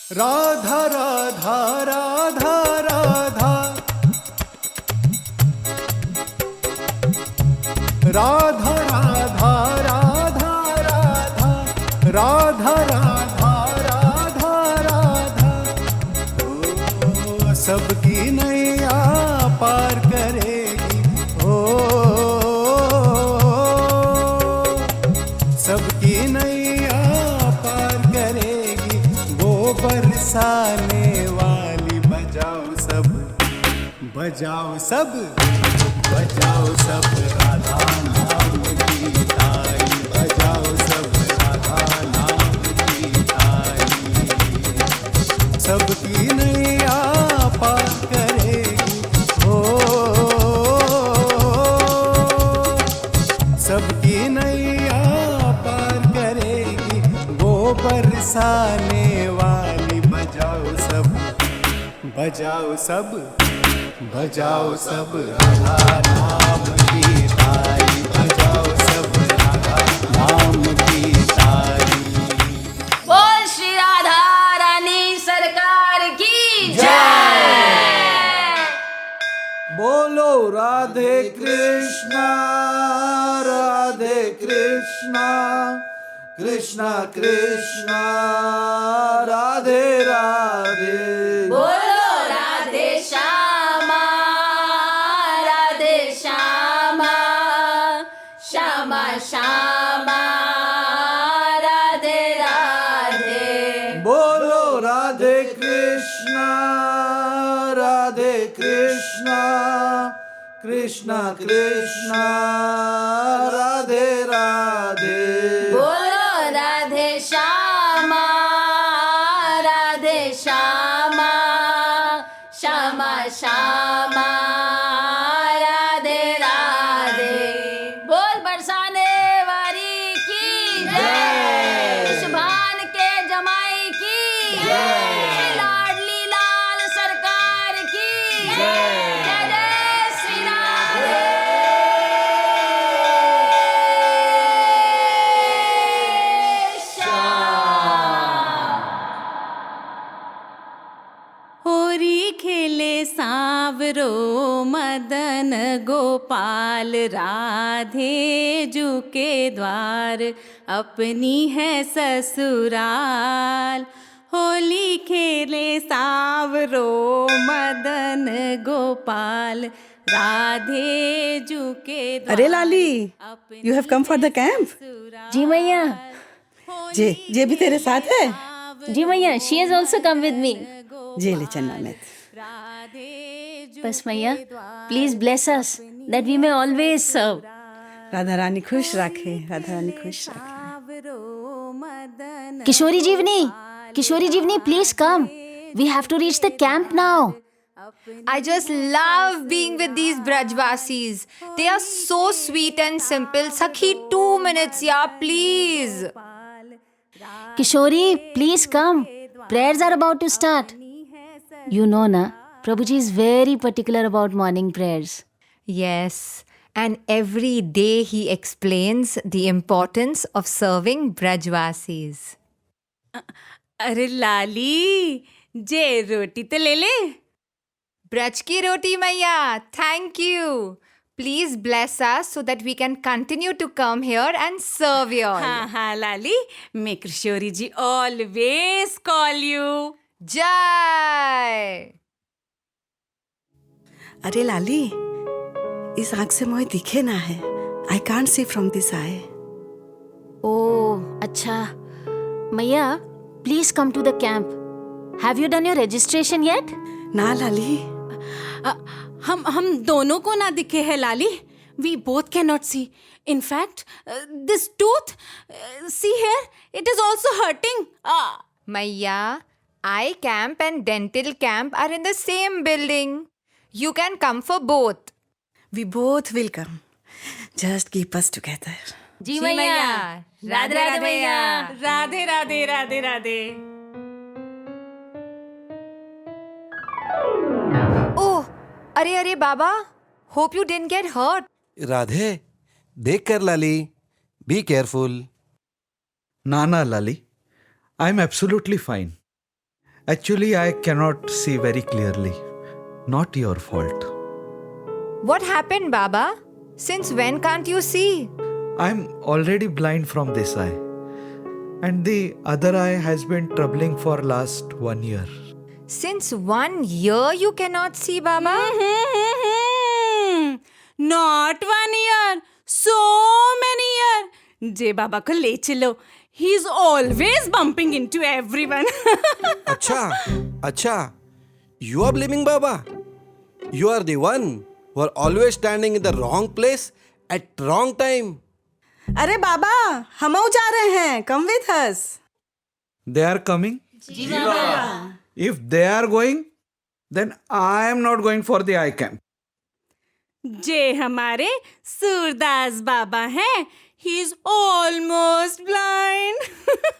राधा राधा राधा राधा राधा राधा राधा राधा राधा राधा राधा राधा ओ सबकी नैया पार करेगी ओ सबकी नैया पार करेगी वो बरसाने वाली बजाओ सब बजाओ सब बजाओ सब राधा नाम की ताली बजाओ सब राधा नाम की ताली सबकी नैया पार करेगी ओ सबकी नैया पार करेगी वो बरसाने वाली बजाओ सब बजाओ सब बजाओ सब राधा नाम की ताली बजाओ सब राधा नाम की ताली बोल श्री राधा रानी सरकार की जय। बोलो राधे कृष्णा कृष्णा कृष्णा राधे राधे। बोलो राधे श्यामा श्यामा श्यामा राधे राधे। बोलो राधे कृष्णा कृष्णा कृष्णा राधे राधे। बोलो राधे श्यामा श्यामा श्यामा राधे राधे। बोल बरसाने वाली की जय। शुभान के जमाई की जय। लाडली लाल सरकार की जय। जय जय श्री राधे श्याम। होरी खेले सांवरो मदन गोपाल राधे जू के द्वार अपनी है ससुराल। होली खेले सांवरो मदन गोपाल राधे जू के द्वार। अरे लाली, you have come for the camp? जी मैया। जे भी तेरे साथ है? जी मैया, she has also come with me. जे ले चन्ना में। बस मैया, please bless us that we may always serve. Radha Rani खुश रखे, राधा रानी खुश रखे। Kishori Jivni, please come. We have to reach the camp now. I just love being with these Brajvasis. They are so sweet and simple. Sakhi, 2 minutes, yeah, please. Kishori, please come. Prayers are about to start. You know na, Prabhuji is very particular about morning prayers. Yes, and every day he explains the importance of serving Brajvasis. अरे लाली, जे रोटी तो ले ले। Braj ki roti maiya, thank you. Please bless us so that we can continue to come here and serve you all. हाँ हाँ लाली, मैं Kishori ji always call you. Jai! अरे लाली, इस आँख से मुझे दिखे ना है। I can't see from this eye. Oh, अच्छा. Maya, please come to the camp. Have you done your registration yet? ना लाली, हम दोनों को ना दिखे है लाली. We both cannot see. In fact, this tooth, see here, it is also hurting. Maiya, eye camp and dental camp are in the same building. You can come for both. we both will come. Just keep us together. जी मैया, राधे राधे मैया। Radhe Radhe Radhe Radhe. Oh, अरे बाबा, hope you didn't get hurt. Radhe, देख कर लाली, be careful. ना Lali, I am absolutely fine. Actually, I cannot see very clearly. Not your fault. What happened, Baba? Since when can't you see? I'm already blind from this eye. And the other eye has been troubling for last 1 year. Since 1 year you cannot see, Baba? Not 1 year, so many years. जे बाबा को ले चलो. He's always bumping into everyone. Acha, you are blaming Baba. You are the one who are always standing in the wrong place at wrong time. अरे बाबा, हम जा रहे हैं. Come with us. They are coming? If they are going, then I am not going for the eye camp. जे हमारे सूरदास बाबा हैं, he's almost blind.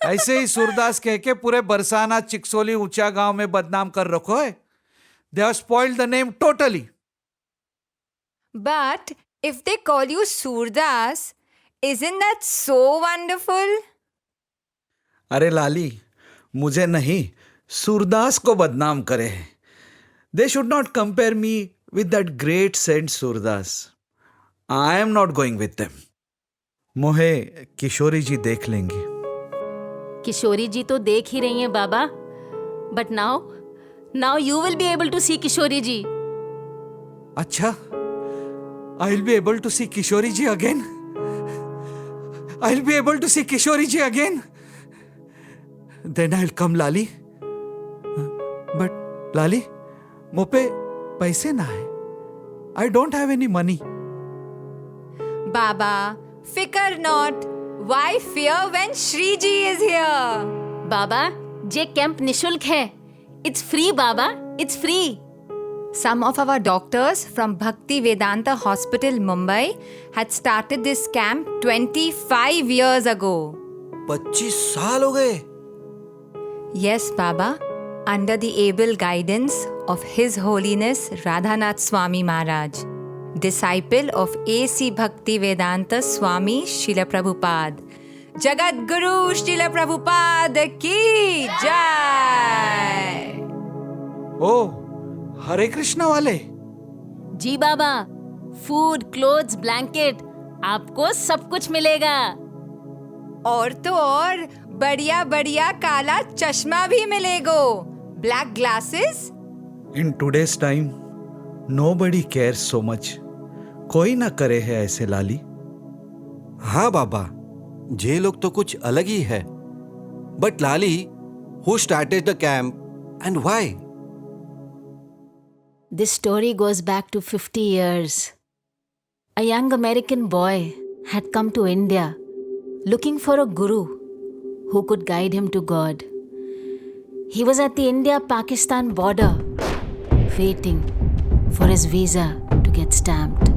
ऐसे ही सूरदास कह के पूरे बरसाना चिकसोली ऊंचा गांव में बदनाम कर रखो है. They have spoiled the name totally. But if they call you Surdas, isn't that so wonderful? अरे लाली, मुझे नहीं, सूरदास को बदनाम करे. They should not compare me with that great saint Surdas. I am not going with them. मोहे किशोरी जी देख लेंगी. किशोरी जी तो देख ही रही हैं बाबा. But now you will be able to see Kishori ji. अच्छा, I'll be able to see Kishori ji again. I'll be able to see Kishori ji again. Then I'll come, Lali. But लाली, मुझे पैसे ना है. I don't have any money. Baba, fikar not. Why fear when Shri Ji is here? Baba, J camp निशुल्क है. It's free Baba, it's free. Some of our doctors from Bhakti Vedanta Hospital, Mumbai, had started this camp 25 years ago. 25 साल हो गए. Yes, Baba, under the able guidance of His Holiness Radhanath Swami Maharaj, disciple of A.C. Bhakti Vedanta Swami Srila Prabhupada. Jagat Guru Srila Prabhupada ki jai! Oh, हरे कृष्णा वाले. जी बाबा, food, clothes, blanket, आपको सब कुछ मिलेगा. और तो और बढ़िया बढ़िया काला चश्मा भी मिलेगो. Black glasses? In today's time, nobody cares so much. कोई ना करे है ऐसे लाली. हाँ बाबा, ये लोग तो कुछ अलग ही है. But Lali, who started the camp and why? This story goes back to 50 years. A young American boy had come to India looking for a guru who could guide him to God. He was at the India-Pakistan border waiting for his visa to get stamped.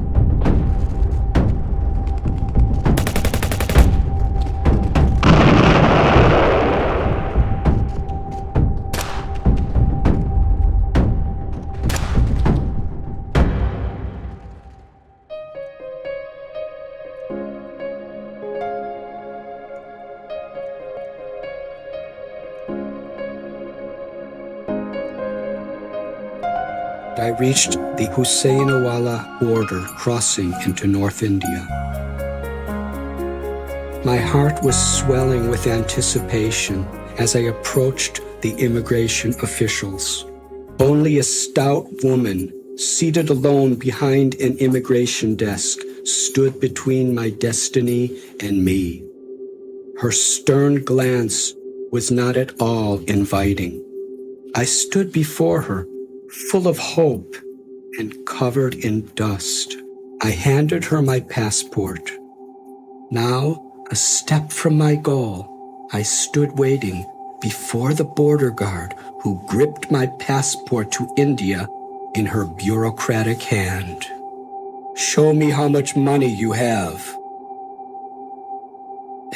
I reached the Husseinawala border crossing into North India. My heart was swelling with anticipation as I approached the immigration officials. Only a stout woman, seated alone behind an immigration desk, stood between my destiny and me. Her stern glance was not at all inviting. I stood before her, full of hope and covered in dust. I handed her my passport. Now, a step from my goal, I stood waiting before the border guard who gripped my passport to India in her bureaucratic hand. Show me how much money you have.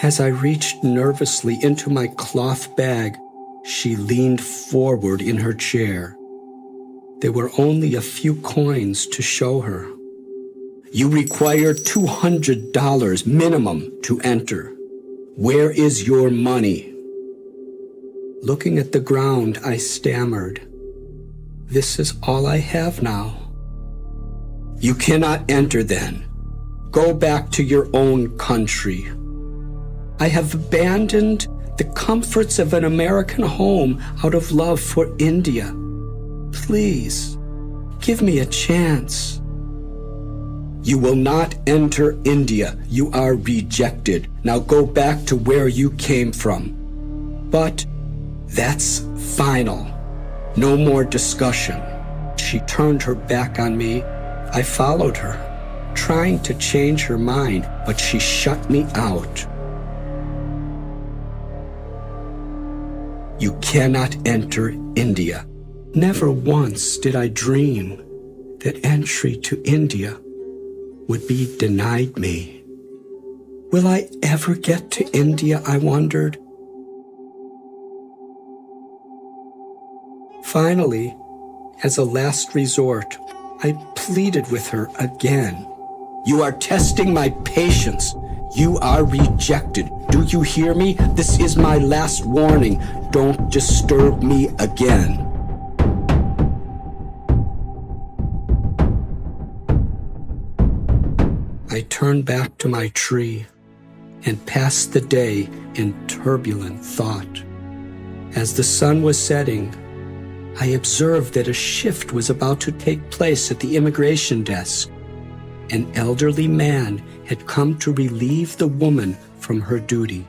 As I reached nervously into my cloth bag, she leaned forward in her chair. There were only a few coins to show her. You require $200 minimum to enter. Where is your money? Looking at the ground, I stammered, "This is all I have now." "You cannot enter then. Go back to your own country." "I have abandoned the comforts of an American home out of love for India. Please, give me a chance." "You will not enter India. You are rejected. Now go back to where you came from." "But that's final. No more discussion." She turned her back on me. I followed her, trying to change her mind, but she shut me out. "You cannot enter India." Never once did I dream that entry to India would be denied me. Will I ever get to India, I wondered. Finally, as a last resort, I pleaded with her again. "You are testing my patience. You are rejected. Do you hear me? This is my last warning. Don't disturb me again." I turned back to my tree and passed the day in turbulent thought. As the sun was setting, I observed that a shift was about to take place at the immigration desk. An elderly man had come to relieve the woman from her duty.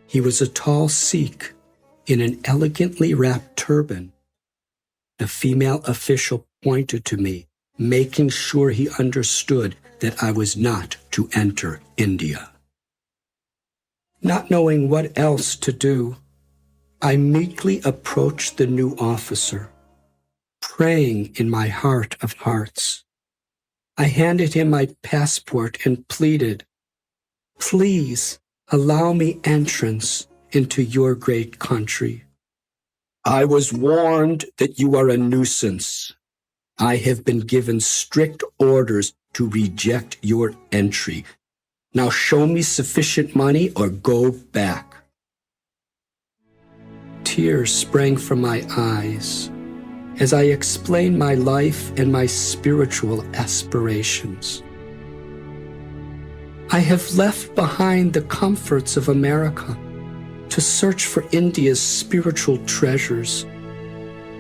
He was a tall Sikh in an elegantly wrapped turban. The female official pointed to me, making sure he understood that I was not to enter India. Not knowing what else to do, I meekly approached the new officer, praying in my heart of hearts. I handed him my passport and pleaded, "Please allow me entrance into your great country. I was warned that you are a nuisance. I have been given strict orders to reject your entry. Now show me sufficient money or go back." Tears sprang from my eyes as I explained my life and my spiritual aspirations. I have left behind the comforts of America to search for India's spiritual treasures.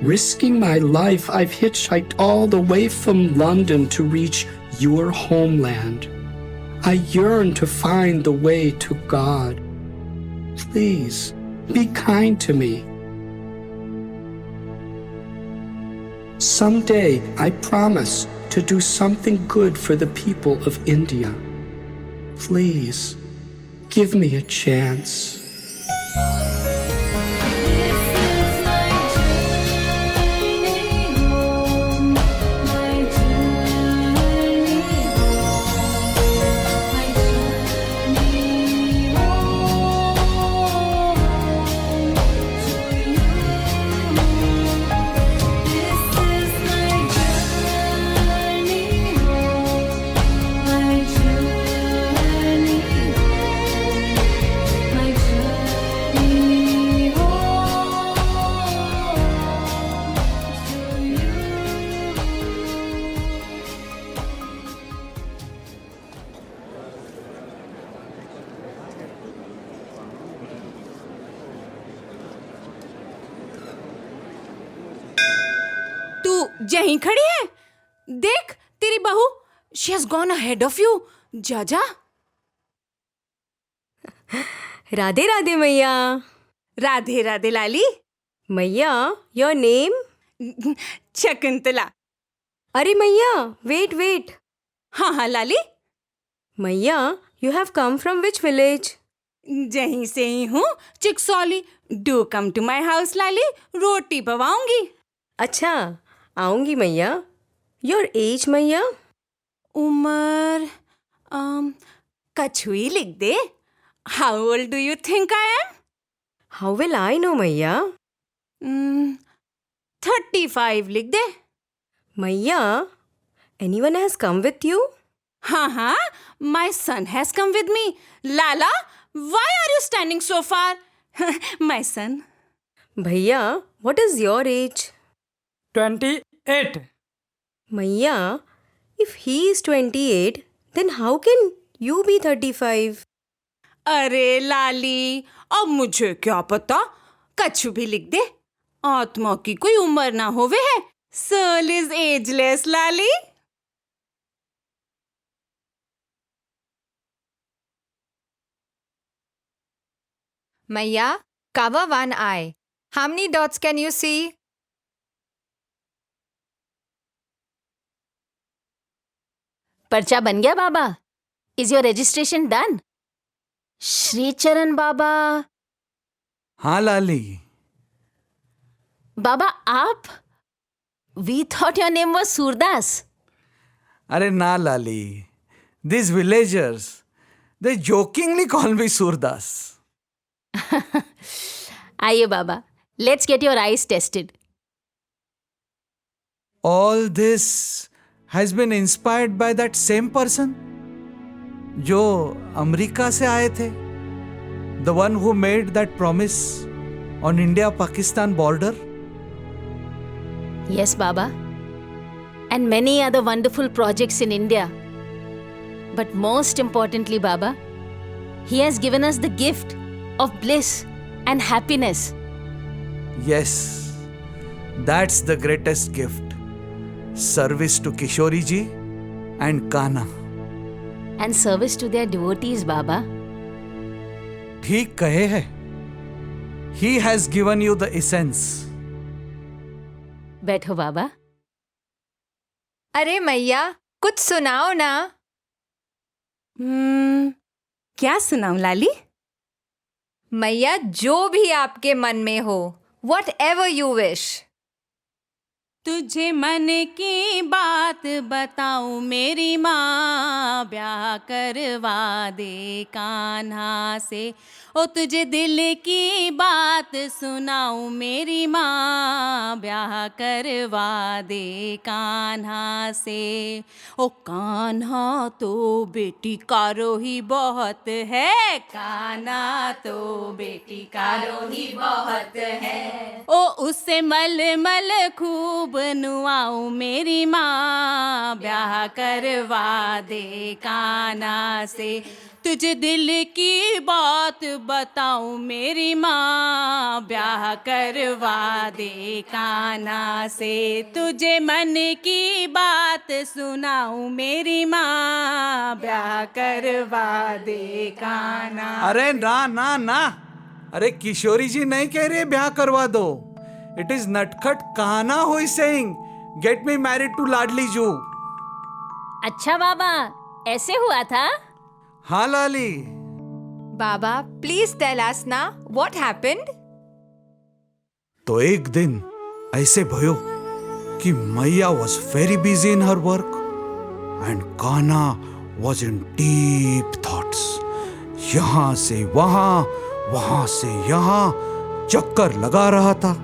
Risking my life, I've hitchhiked all the way from London to reach your homeland. I yearn to find the way to God. Please, be kind to me. Someday, I promise to do something good for the people of India. Please, give me a chance. यहीं खड़ी है? देख तेरी बहू, she has gone ahead of you. जा जा. राधे राधे मैया. राधे राधे लाली. मैया, your name? शकुंतला. अरे मैया, wait. हाँ लाली. मैया, you have come from which village? जहीं से ही हूँ, चिकसौली. Do come to my house लाली, रोटी पवाऊंगी. अच्छा, आऊंगी मैया. Your age मैया? उम्र कछुई लिख दे. How old do you think I am? How will I know मैया? 35 लिख दे. मैया, anyone has come with you? हाँ, my son has come with me. Lala, why are you standing so far? My son. भैया, what is your age? 28. मैया, if he is 28, then how can you be 35? अरे लाली, अब मुझे क्या पता, कछु भी लिख दे, आत्मा की कोई उम्र ना होवे है. Soul is ageless, Lali. Maya, cover one eye. How many dots can you see? पर्चा बन गया बाबा. Is your registration done? Shri चरण बाबा. हाँ लाली. बाबा आप? We thought your name was Surdas. अरे ना लाली. These villagers, they jokingly call me Surdas. आइए बाबा, let's get your eyes tested. All this has been inspired by that same person जो America से आए थे. The one who made that promise on India-Pakistan border. Yes, Baba. And many other wonderful projects in India. But most importantly, Baba, he has given us the gift of bliss and happiness. Yes, that's the greatest gift. Service to Kishori ji and Kana. And service to their devotees, Baba. ठीक कहे है. He has given you the essence. बैठो बाबा. अरे मैया, कुछ सुनाओ ना. क्या सुनाऊं लाली? मैया, जो भी आपके मन में हो. Whatever you wish. तुझे मन की बात बताऊं मेरी माँ, ब्याह करवा दे कान्हा से. ओ तुझे दिल की बात सुनाऊं मेरी माँ, ब्याह करवा दे कान्हा से. ओ कान्हा तो बेटी का रोही बहुत है, कान्हा तो बेटी का रोही बहुत है. ओ उससे मल मल खूब नुआऊं मेरी माँ, ब्याह करवा दे कान्हा से. तुझे दिल की बात बताऊं मेरी माँ, ब्याह करवा दे कान्हा से. तुझे मन की बात सुनाऊं मेरी माँ, ब्याह करवा दे कान्हा. अरे ना ना ना. अरे किशोरी जी नहीं कह रहे ब्याह करवा दो. It is Natkhut Kahana who is saying, get me married to लाडली जू. अच्छा बाबा, ऐसे हुआ था? हाँ लाली. बाबा, please tell us ना, what happened? तो एक दिन ऐसे भयो कि मैया was very busy in her work and Kahana was in deep thoughts. यहाँ से वहाँ, वहाँ से यहाँ चक्कर लगा रहा था.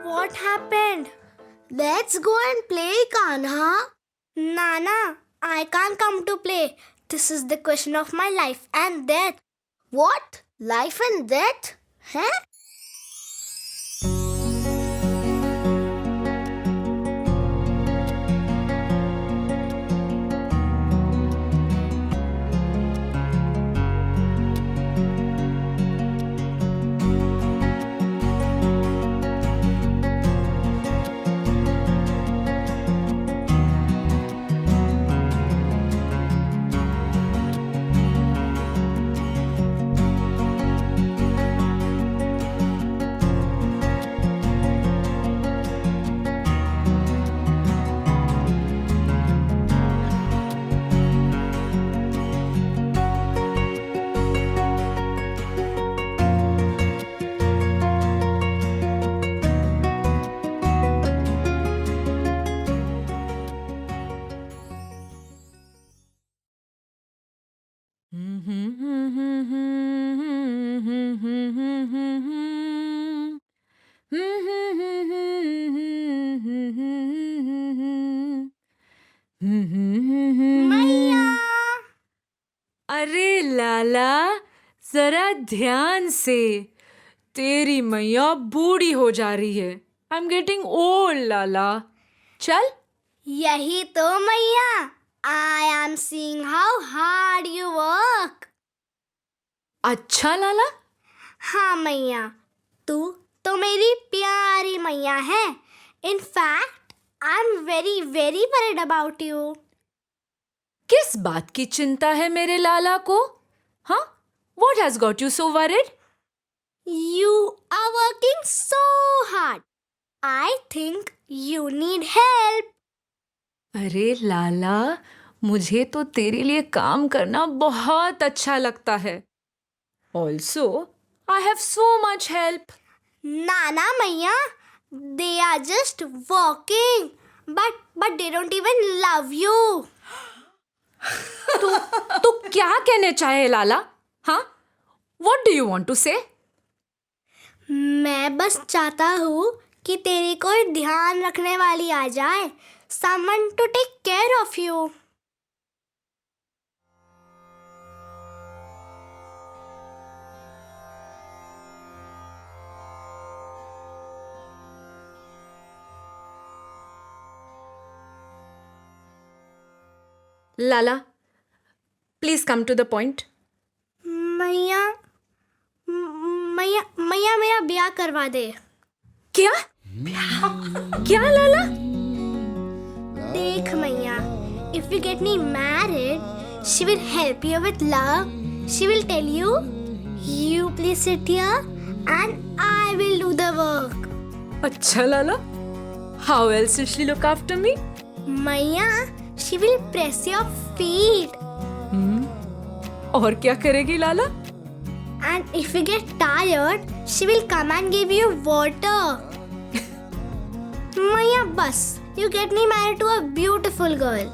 What happened? Let's go and play, Kanha. Nana, I can't come to play. This is the question of my life and death. What? Life and death? Huh? मैया अरे लाला, जरा ध्यान से। तेरी मैया बूढ़ी हो जा रही है। आई एम गेटिंग ओल्ड लाला। चल। यही तो मैया, I am seeing how hard you work. अच्छा लाला। हाँ मैया, तू तो मेरी प्यारी मैया है। In fact I am very very worried about you. किस बात की चिंता है मेरे लाला को? हाँ, what has got you so worried? You are working so hard. I think you need help. अरे लाला, मुझे तो तेरे लिए काम करना बहुत अच्छा लगता है। Also, I have so much help. Nana Maya, they are just working, but they don't even love you. तो क्या कहने चाहे लाला? हाँ? What do you want to say? मैं बस चाहता हूँ कि तेरी कोई ध्यान रखने वाली आ जाए, someone to take care of you. Lala, please come to the point. मैया मैया मैया मेरा ब्याह करवा दे। क्या? क्या लाला? देख मैया, if you get me married, she will help you with love. She will tell you, you please sit here and I will do the work. अच्छा लाला, how else will she look after me? मैया, she will press your feet. और क्या करेगी लाला? And if you get tired, she will come and give you water. मैया बस, you get me married to a beautiful girl.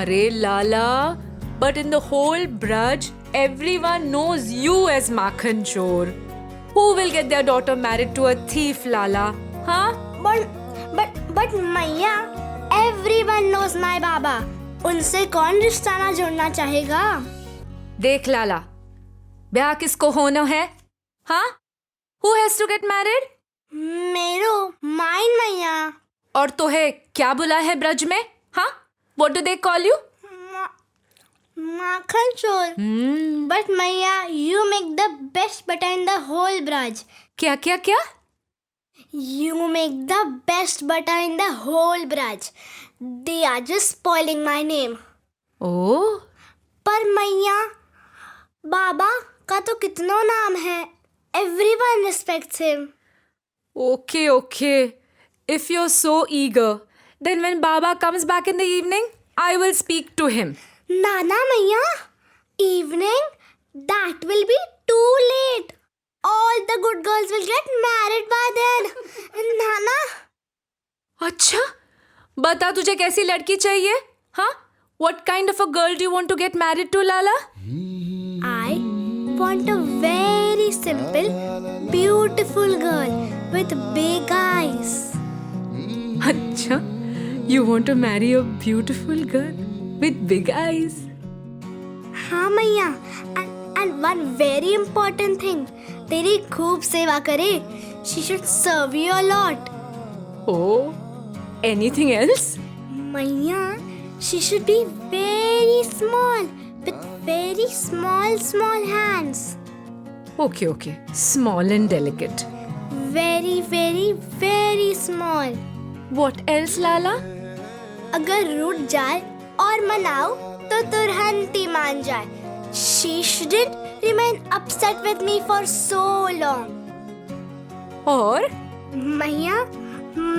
अरे लाला, but in the whole Braj, everyone knows you as Makhan Chor. Who will get their daughter married to a thief, Lala? Huh? But मैया, everyone knows my बाबा. उनसे कौन रिश्ता ना जोड़ना चाहेगा? देख लाला, ब्याह किसको होना है? हाँ? Who has to get married? मेरो, mine मैया. और तो है क्या बुला है ब्रज में? हाँ? What do they call you? माखन चोर. But मैया, you make the best butter in the whole Braj. क्या क्या क्या? You make the best butter in the whole Braj. They are just spoiling my name. Oh. पर मैया, बाबा का तो कितना नाम है. Everyone respects him. Okay, okay. If you're so eager, then when Baba comes back in the evening, I will speak to him. Nana मैया, evening? That will be too late. All the good girls will get married by then. Nana. अच्छा, बता तुझे कैसी लड़की चाहिए? हाँ? What kind of a girl do you want to get married to, Lala? I want a very simple, beautiful girl with big eyes. अच्छा, you want to marry a beautiful girl with big eyes? हाँ मैया, and one very important thing, तेरी खूब सेवा करे. She should serve you a lot. Oh, anything else? मैया, she should be very small with very small hands. Okay, okay. Small and delicate. Very very small. What else, Lala? अगर रूठ जाए और मनाओ तो तुरंत ही मान जाए. She shouldn't remain upset with me for so long. और?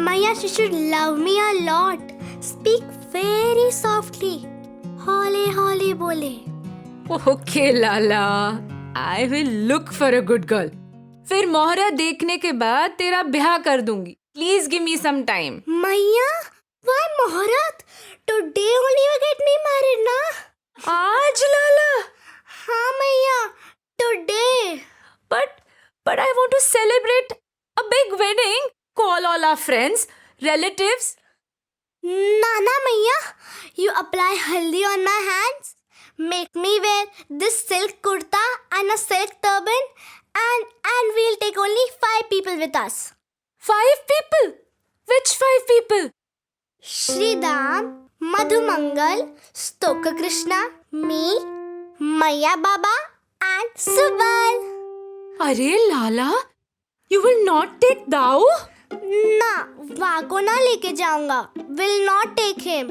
Maya, she should love me a lot. Speak very softly. Hole bole. Okay, Lala. I will look for a good girl. फिर मोहरा देखने के बाद तेरा ब्याह कर दूंगी. Please give me some time. Maya, why Moharat? Today only you get me married, na? आज Lala? हाँ मैया, today. But I want to celebrate a big wedding. Call all our friends, relatives. Nana Maya, you apply haldi on my hands, make me wear this silk kurta and a silk turban, and we'll take only 5 people with us. 5 people? Which 5 people? Shridam, Madhumangal, Stoka Krishna, me, Maya Baba, and Subal. Arey Lala, you will not take Dao? ना वाको ना लेके जाऊंगा. Will not take him.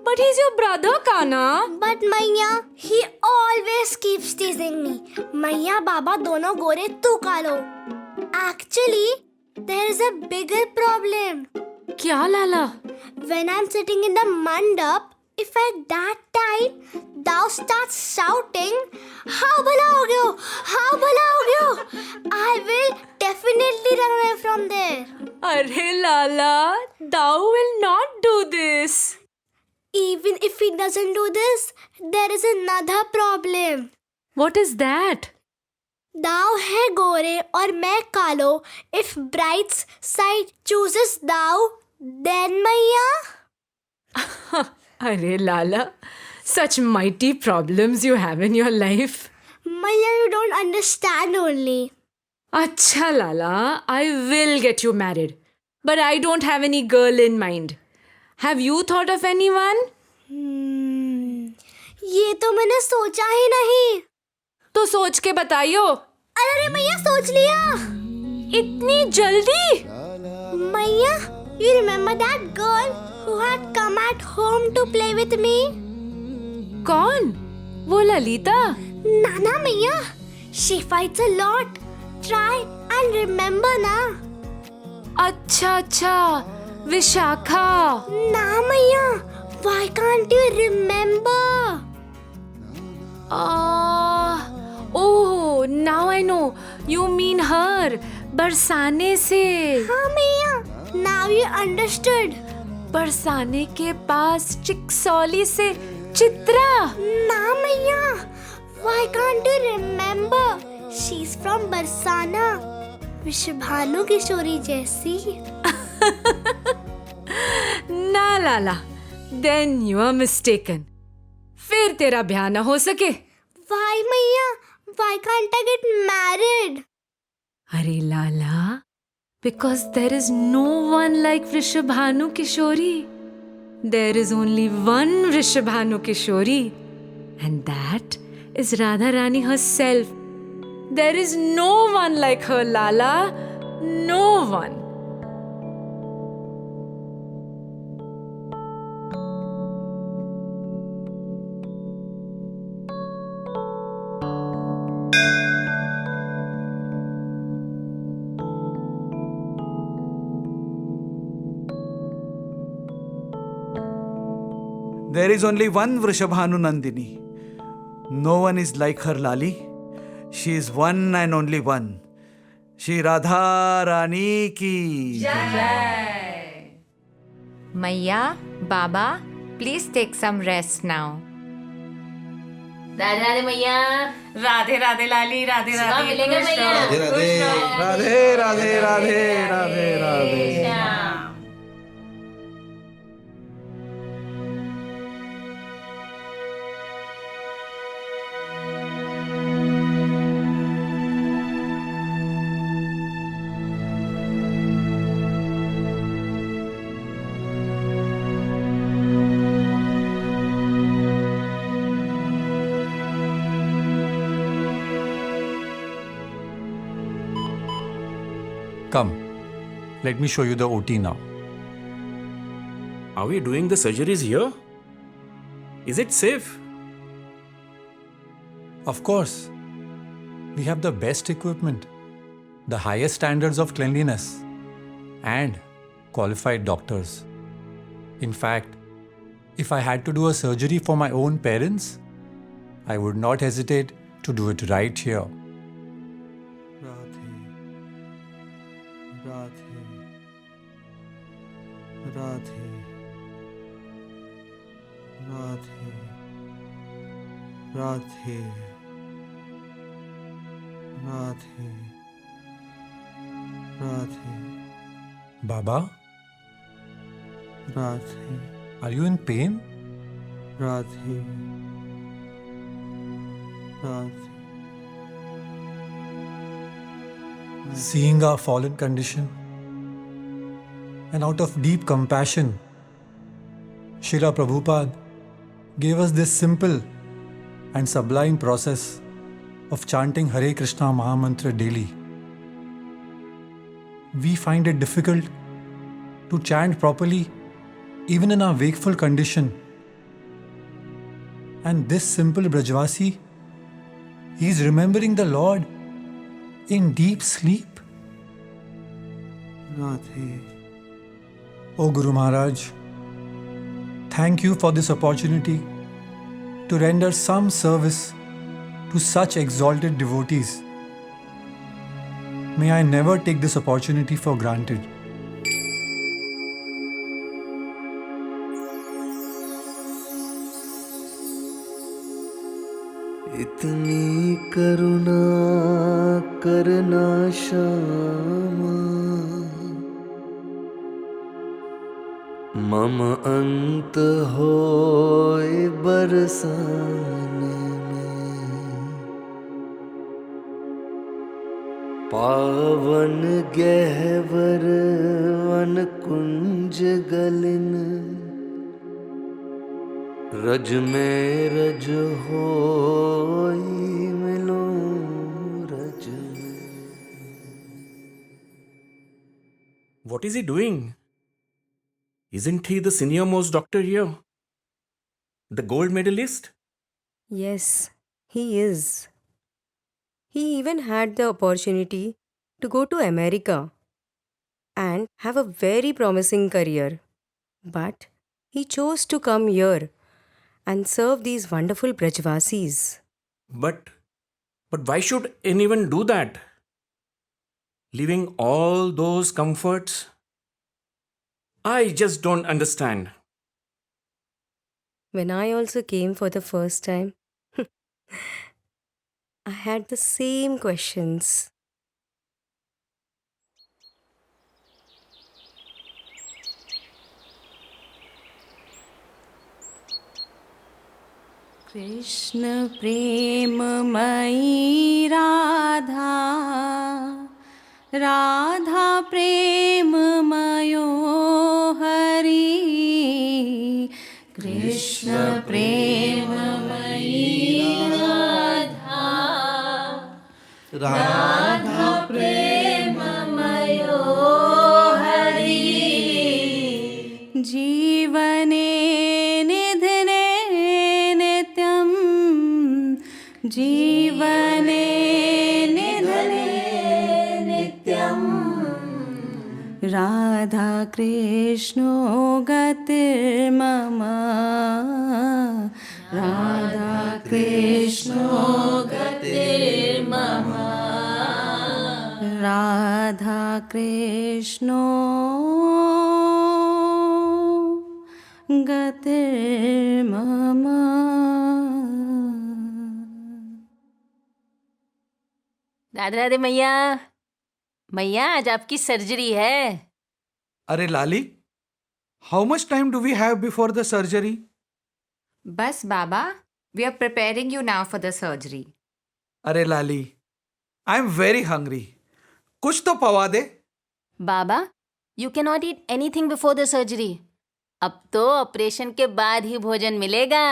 But he's your brother, Kana. But Maya, he always keeps teasing me. Maya Baba दोनों गोरे तू कालो. Actually, there is a bigger problem. क्या लाला? When I'm sitting in the mandap, if at that time thou starts shouting, "How bhala ho gaya? How bhala ho gaya?" I will definitely run away from there. Arey Lala, Dao will not do this. Even if he doesn't do this, there is another problem. What is that? Dao है गोरे और मैं कालो. If bride's side chooses Dao, then Maya. Arey Lala, such mighty problems you have in your life. Maya, you don't understand only. Acha Lala, I will get you married. But I don't have any girl in mind. Have you thought of anyone? ये तो मैंने सोचा ही नहीं. तो सोच के बताइयो. अरे मैया सोच लिया. इतनी जल्दी? Maya, you remember that girl who had come at home to play with me? कौन? वो Lalita? Nana Maya, she fights a lot. Try and remember ना. अच्छा, विशाखा. ना Maya, why can't you remember? Oh, now I know. You mean her. बरसाने से. हाँ Maya, now you understood. बरसाने के पास चिकसौली से चित्रा. ना Maya, why can't you remember? She's from Barsana. Vishwabhanu किशोरी जैसी. ना लाला, then you are mistaken. फिर तेरा ब्याह न हो सके. Why Maya? Why can't I get married? अरे लाला, because there is no one like Vrishabhanu Kishori. There is only one Vrishabhanu Kishori, and that is Radha Rani herself. There is no one like her, Lala. No one. There is only one Vrishabhanu Nandini. No one is like her, Lali. She is one and only one. Shri Radha Rani ki Jai. Maya, Baba, please take some rest now. Radhe Radhe मैया. राधे राधे लाली. राधे सुबह मिलेंगे मैया. Radhe Radhe Radhe Radhe Radhe. Come, let me show you the OT now. Are we doing the surgeries here? Is it safe? Of course. We have the best equipment, the highest standards of cleanliness, and qualified doctors. In fact, if I had to do a surgery for my own parents, I would not hesitate to do it right here. Radhe, Radhe, Radhe, Radhe, Radhe, Baba? Radhe. Are you in pain? Radhe Radhe Seeing our fallen condition, and out of deep compassion, Srila Prabhupada gave us this simple and sublime process of chanting Hare Krishna Mahamantra daily. We find it difficult to chant properly even in our wakeful condition. And this simple Brajvasi, he is remembering the Lord in deep sleep. Radhe O Guru Maharaj, thank you for this opportunity to render some service to such exalted devotees. May I never take this opportunity for granted. इतनी करुणा करना श्यामा मम अंत होए बरसाने में पावन गहवर one कुंज गलिन रज में रज होई मिलो रज What is he doing? Isn't he the senior most doctor here? The gold medalist? Yes, he is. He even had the opportunity to go to America and have a very promising career. But he chose to come here and serve these wonderful Brajvasis. But why should anyone do that? Leaving all those comforts? I just don't understand. When I also came for the first time, I had the same questions. Krishna प्रेममयी Radha Radha प्रेममयो Hari Krishna प्रेममयी Radha Radha प्रेममयो Hari जीवने निधने नित्यं जीवने निधने नित्यं राधा कृष्णो गतिर्मम राधा कृष्णो गतिर्मम राधा कृष्णो गतिर्मम राधे राधे मैया। मैया आज आपकी surgery है। अरे Lali, how much time do we have before the surgery? बस बाबा, we are preparing you now for the surgery. अरे Lali, I am very hungry, कुछ तो पवा दे। बाबा, you can not eat anything before the surgery. अब तो ऑपरेशन के बाद ही भोजन मिलेगा।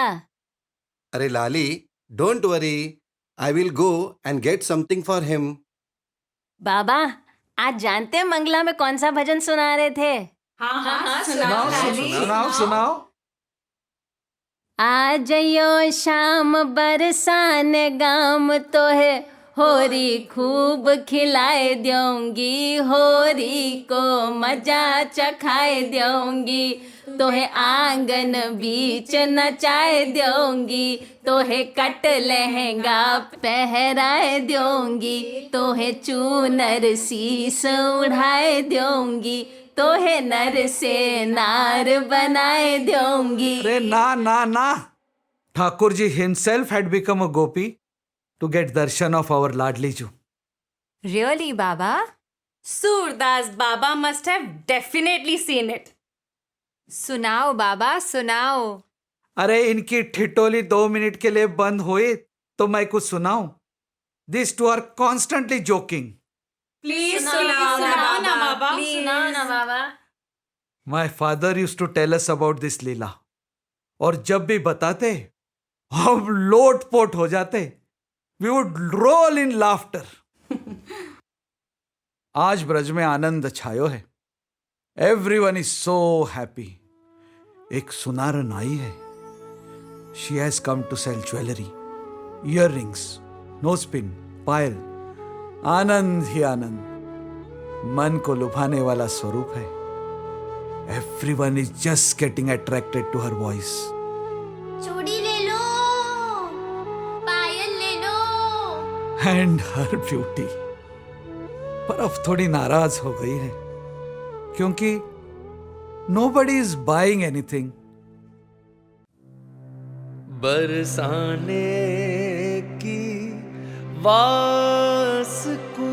अरे लाली, don't worry. I will go and get something for him. बाबा, आज जानते हैं मंगला में कौन सा भजन सुना रहे थे? हाँ सुनाओ सुनाओ। आज यो शाम बरसान गाम तो है होरी खूब खिलाए दूंगी, होरी को मजा चखाए दूंगी, तोहे आंगन बीच नचाए दूंगी, तोहे कट लहंगा पहराए दूंगी, तोहे चूनर शीस उड़ाए दूंगी, तोहे नर से नार बनाए दूंगी। अरे ना ना ना, Thakur ji himself had become a gopi to get darshan of our Ladli Ju. सुनाओ बाबा सुनाओ। अरे इनकी ठिठोली 2 मिनट के लिए बंद हुई तो मैं कुछ सुनाऊं? These two are constantly joking. Please सुनाओ ना बाबा। सुनाओ ना बाबा। My father used to tell us about this लीला, और जब भी बताते हम लोट-पोट हो जाते. We would roll in laughter. आज ब्रज में आनंद छायो है. Everyone is so happy. एक सुनारन आई है. She has come to sell jewelry, earrings, nose-pin, पायल. आनंद ही आनंद. मन को लुभाने वाला स्वरूप है. Everyone is just getting attracted to her voice. चूड़ी ले लो, पायल ले लो। And her beauty. पर अब थोड़ी नाराज हो गई है क्योंकि nobody is buying anything. बरसाने की वास को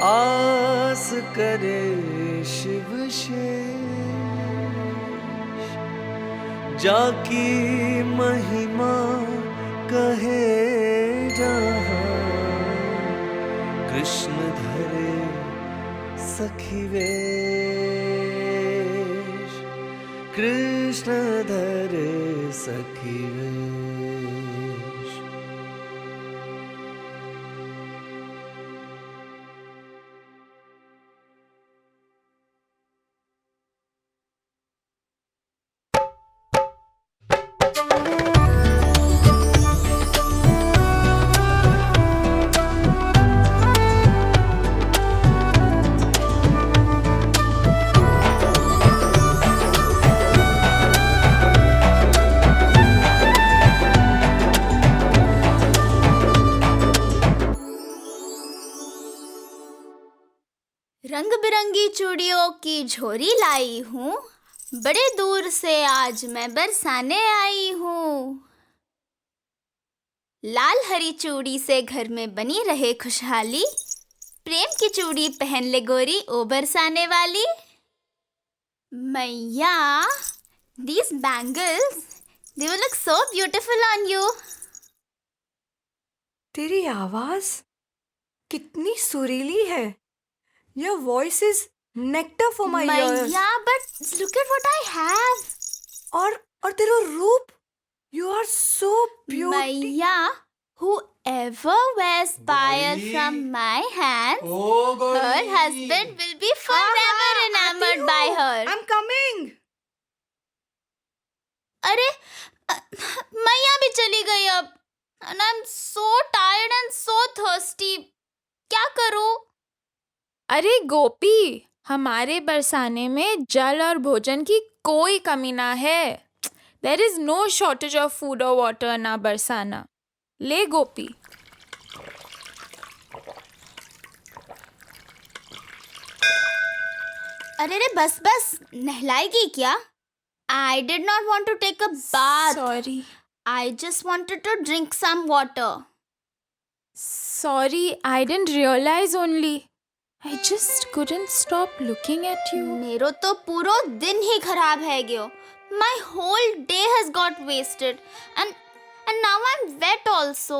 आस करे शिव शेष, जाकी महिमा कहे जहाँ, कृष्ण धरे सखी वेश, कृष्ण धरे सखी वेश. रंग बिरंगी चूड़ियों की झोरी लाई हूँ, बड़े दूर से आज मैं बरसाने आई हूँ. लाल हरी चूड़ी से घर में बनी रहे खुशहाली, प्रेम की चूड़ी पहन ले गोरी ओ बरसाने वाली. मैया, these bangles, they will look so beautiful on you. तेरी आवाज कितनी सुरीली है. Your voice is nectar for my ears. मैया, but look at what I have. और तेरा रूप, you are so beautiful. मैया, whoever wears payal from my hands, her husband will be forever enamored by her. I'm coming. अरे, मैया भी चली गई अब. And I'm so tired and so thirsty. क्या करूं? अरे गोपी, हमारे बरसाने में जल और भोजन की कोई कमी ना है. There is no shortage of food or water in our Barsana. ले गोपी. अरे रे बस बस, नहलाएगी क्या? I did not want to take a bath. Sorry. I just wanted to drink some water. Sorry, I didn't realize only. I just couldn't stop looking at you. मेरो तो पूरो दिन ही खराब है गयो. My whole day has got wasted. And now I'm wet also.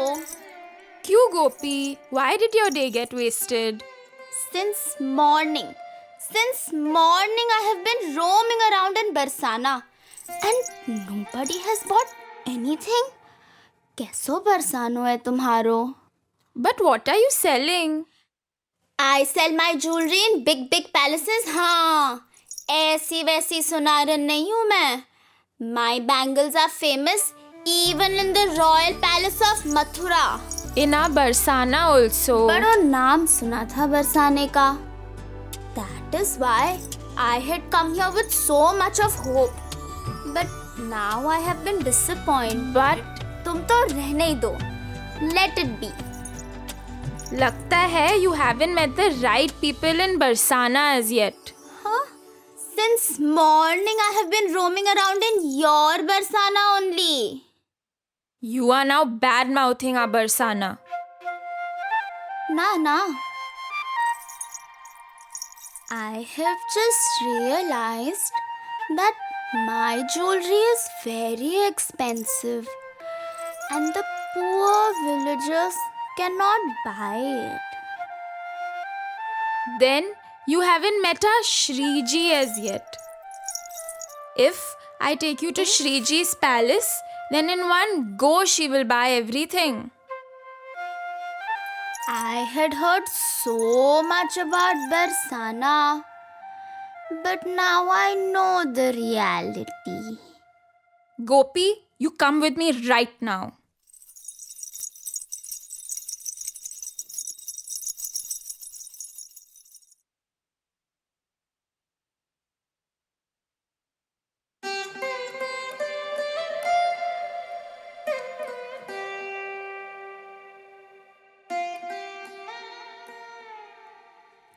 क्यों गोपी? Why did your day get wasted? Since morning I have been roaming around in Barsana. And nobody has bought anything. कैसो बरसानो है तुम्हारो? But what are you selling? I sell my jewelry in big palaces. हाँ, ऐसी वैसी सुनारन नहीं हूँ मैं. My bangles are famous even in the royal palace of Mathura. In our Barsana also. बड़ा नाम सुना था बरसाने का. That is why I had come here with so much of hope. But now I have been disappointed. But तुम तो रहने ही दो. Let it be. लगता है you haven't met the right people in Barsana as yet. Huh? Since morning I have been roaming around in your Barsana only. You are now bad-mouthing our Barsana. Na. I have just realized that my jewelry is very expensive and the poor villagers cannot buy it. Then you haven't met our Shriji as yet. If I take you to Shriji's palace, then in one go she will buy everything. I had heard so much about Barsana, but now I know the reality. Gopi, you come with me right now.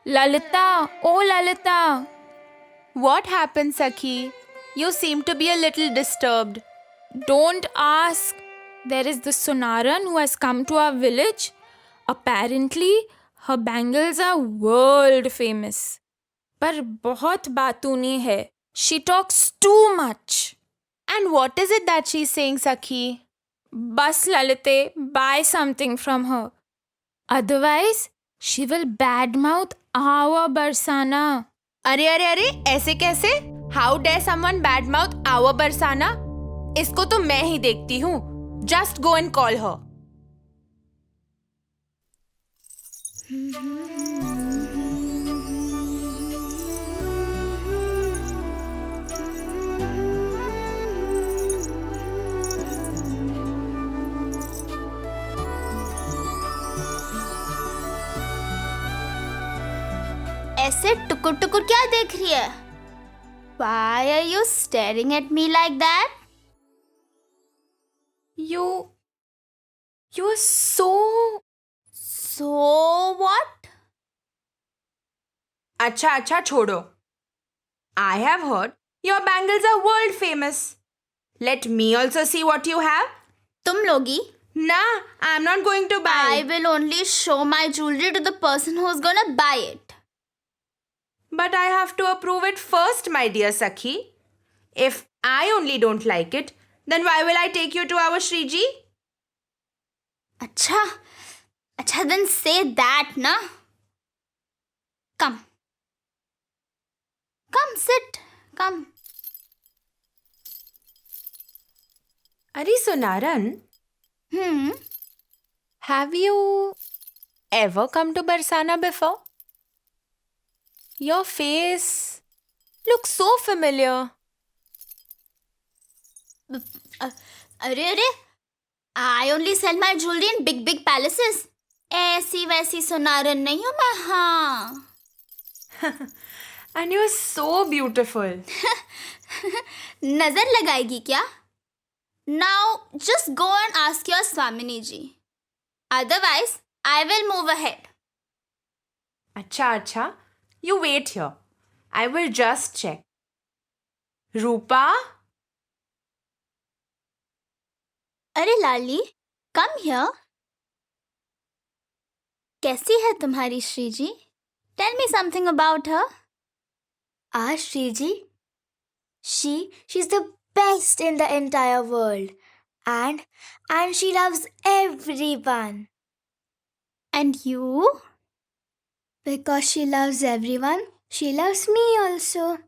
Lalita, oh Lalita. What happened, Sakhi? You seem to be a little disturbed. Don't ask. There is this Sonaran who has come to our village. Apparently, her bangles are world famous. पर बहुत बातूनी है. She talks too much. And what is it that she's saying, Sakhi? Bas Lalite, buy something from her. Otherwise, she will badmouth our Barsana. अरे अरे अरे ऐसे कैसे? How dare someone badmouth our Barsana? इसको तो मैं ही देखती हूँ. Just go and call her. ऐसे टुकुर टुकुर क्या देख रही है? Why are you staring at me like that? You're so... So what? अच्छा छोड़ो. I have heard your bangles are world famous. Let me also see what you have. तुम लोगी? Nah, I'm not going to buy. I will only show my jewelry to the person who's gonna buy it. But I have to approve it first, my dear Sakhi. If I only don't like it, then why will I take you to our Shriji? अच्छा, then say that, na? Come, sit, come. Are Sonaran, have you ever come to Barsana before? Your face looks so familiar. अरे I only sell my jewelry in big palaces. ऐसी वैसी Sonaran नहीं हूँ मैं, हाँ. And you're so beautiful. नजर लगाएगी क्या? Now just go and ask your Swamini ji. Otherwise, I will move ahead. अच्छा. You wait here. I will just check. Rupa? अरे लाली, come here. कैसी है तुम्हारी Shriji? Tell me something about her. Our Shriji? She's the best in the entire world. And she loves everyone. And you? Because she loves everyone, she loves me also.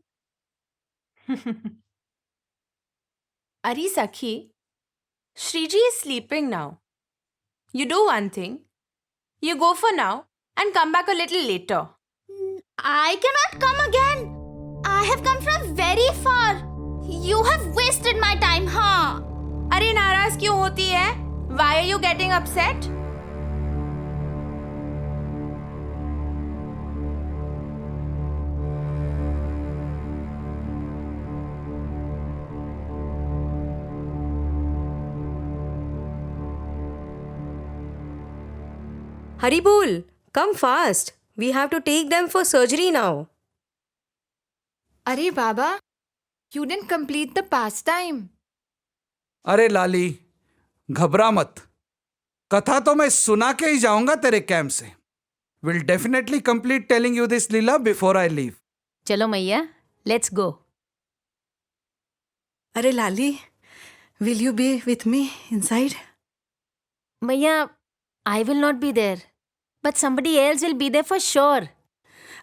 Ari Sakhi, Shriji is sleeping now. You do one thing. You go for now and come back a little later. I cannot come again. I have come from very far. You have wasted my time, हाँ? अरे नाराज क्यों होती है? Why are you getting upset? Haribol, come fast. We have to take them for surgery now. अरे बाबा, you didn't complete the pastime. अरे लाली, घबरा मत. कथा तो मैं सुना के ही जाऊंगा तेरे कैंप से. Will definitely complete telling you this Leela before I leave. चलो मैया, let's go. अरे लाली, will you be with me inside? Maya, I will not be there. But somebody else will be there for sure.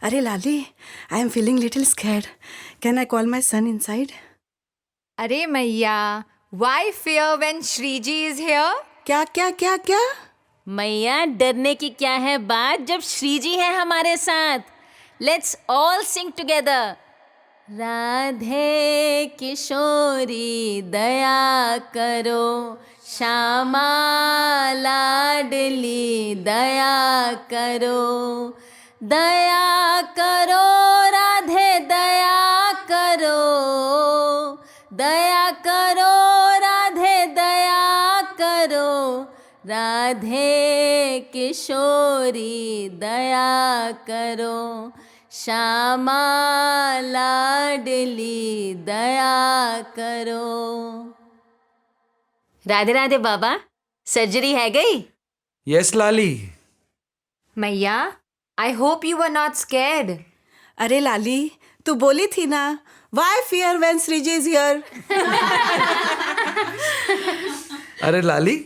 अरे लाली, I am feeling little scared. Can I call my son inside? अरे मैया, why fear when Shriji is here? क्या क्या क्या क्या? मैया, डरने की क्या है बात जब श्रीजी है हमारे साथ. Let's all sing together. Radhe Kishori दया करो, श्यामा लाडली दया करो, दया करो राधे दया करो, दया करो राधे दया करो, राधे किशोरी दया करो, श्यामा लाडली दया करो. राधे राधे बाबा, सर्जरी है गई? यस लाली. मैया, I hope you were not scared. अरे लाली, तू बोली थी ना, why fear when Sriji is here? अरे लाली,